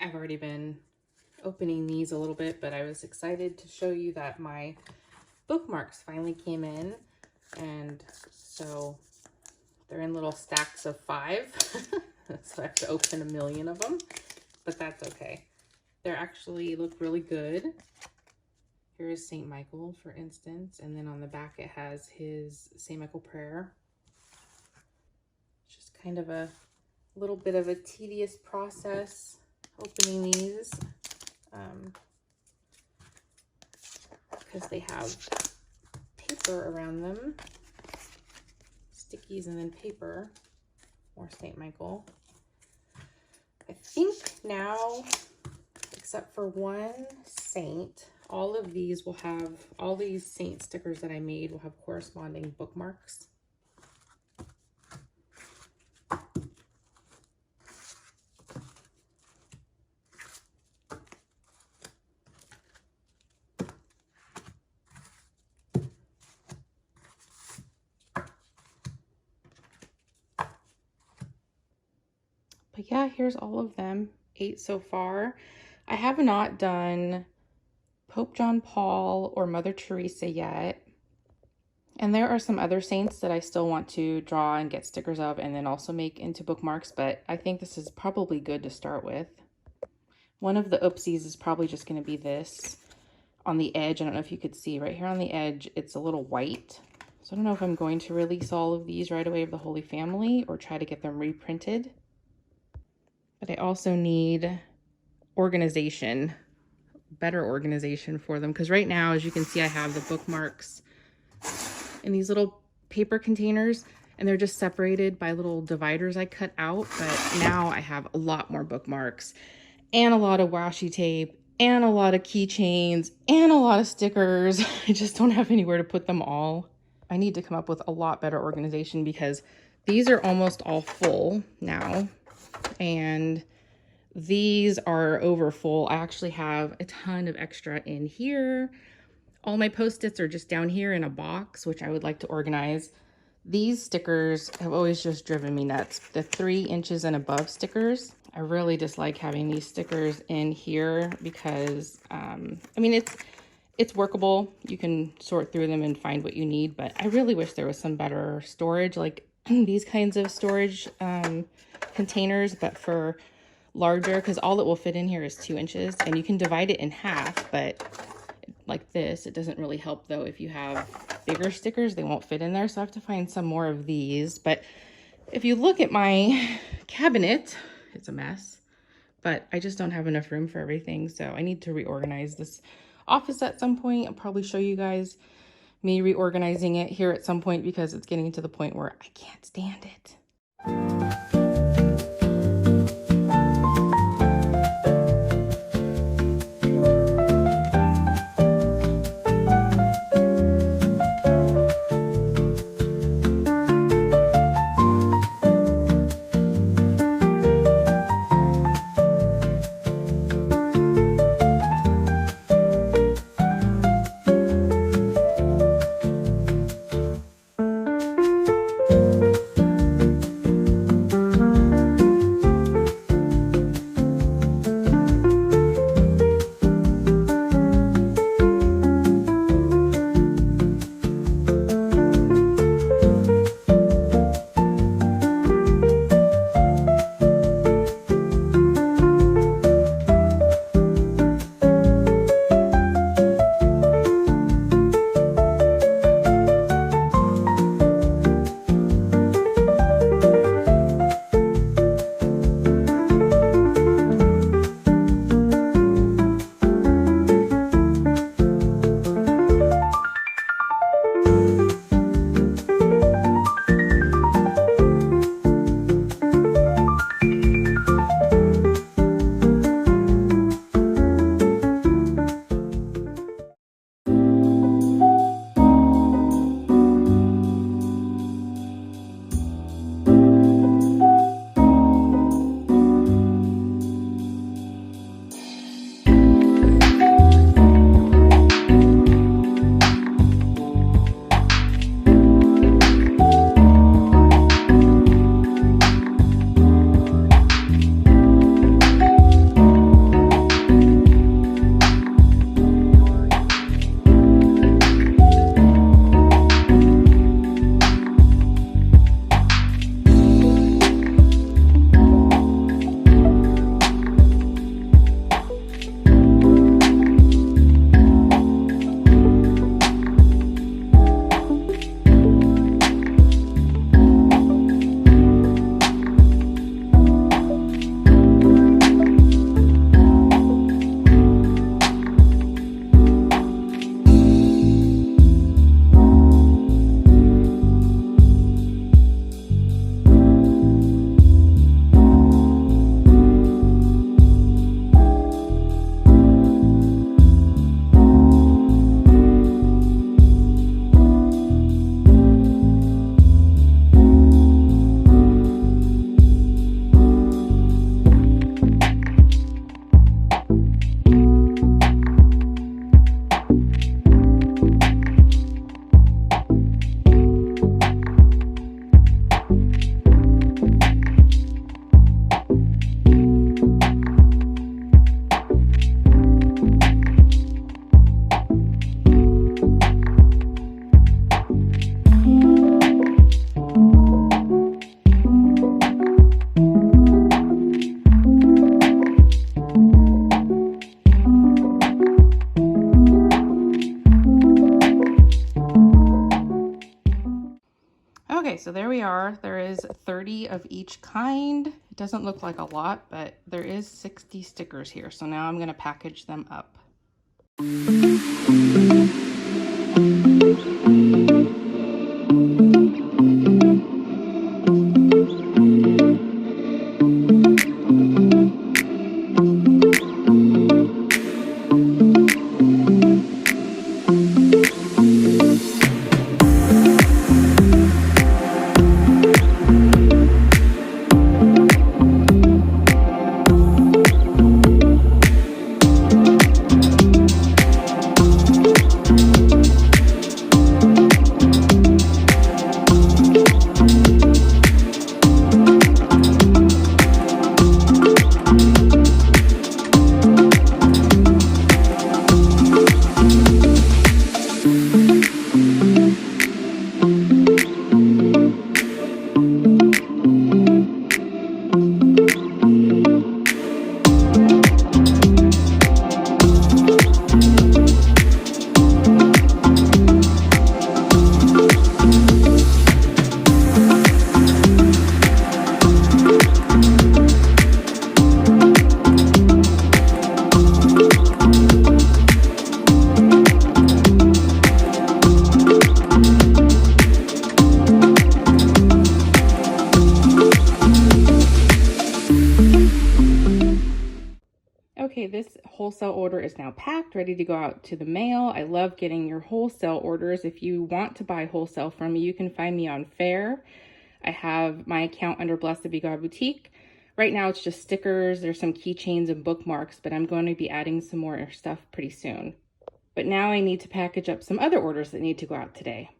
I've already been opening these a little bit, but I was excited to show you that my bookmarks finally came in. And so they're in little stacks of 5. So I have to open 1,000,000 of them, but that's okay. They actually look really good. Here is St. Michael, for instance, and then on the back it has his St. Michael prayer. It's just kind of a little bit of a tedious process opening these because they have paper around them, stickies and then paper, more St. Michael. I think now, except for one saint, all of these will have, all these saint stickers that I made will have corresponding bookmarks. But yeah, here's all of them, 8 so far. I have not done Pope John Paul or Mother Teresa yet. And there are some other saints that I still want to draw and get stickers of and then also make into bookmarks, but I think this is probably good to start with. One of the oopsies is probably just going to be this on the edge. I don't know if you could see right here on the edge, it's a little white. So I don't know if I'm going to release all of these right away of the Holy Family or try to get them reprinted. But I also need organization, better organization for them, because right now, as you can see, I have the bookmarks in these little paper containers and they're just separated by little dividers I cut out. But now I have a lot more bookmarks and a lot of washi tape and a lot of keychains and a lot of stickers. I just don't have anywhere to put them all. I need to come up with a lot better organization because these are almost all full now. And these are over full. I actually have a ton of extra in here. All my Post-its are just down here in a box, which I would like to organize. These stickers have always just driven me nuts. The 3 inches and above stickers. I really dislike having these stickers in here because, I mean, it's workable. You can sort through them and find what you need, but I really wish there was some better storage, like these kinds of storage containers, but for larger, because all it will fit in here is 2 inches, and you can divide it in half, but like this, it doesn't really help though. If you have bigger stickers, they won't fit in there, so I have to find some more of these. But if you look at my cabinet, it's a mess, but I just don't have enough room for everything, so I need to reorganize this office at some point. I'll probably show you guys me reorganizing it here at some point because it's getting to the point where I can't stand it. Okay, so there we are. There is 30 of each kind. It doesn't look like a lot, but there is 60 stickers here. So now I'm going to package them up. Okay, this wholesale order is now packed, ready to go out to the mail. I love getting your wholesale orders. If you want to buy wholesale from me, you can find me on Faire. I have my account under Blessed Be God Boutique. Right now it's just stickers. There's some keychains and bookmarks, but I'm going to be adding some more stuff pretty soon. But now I need to package up some other orders that need to go out today.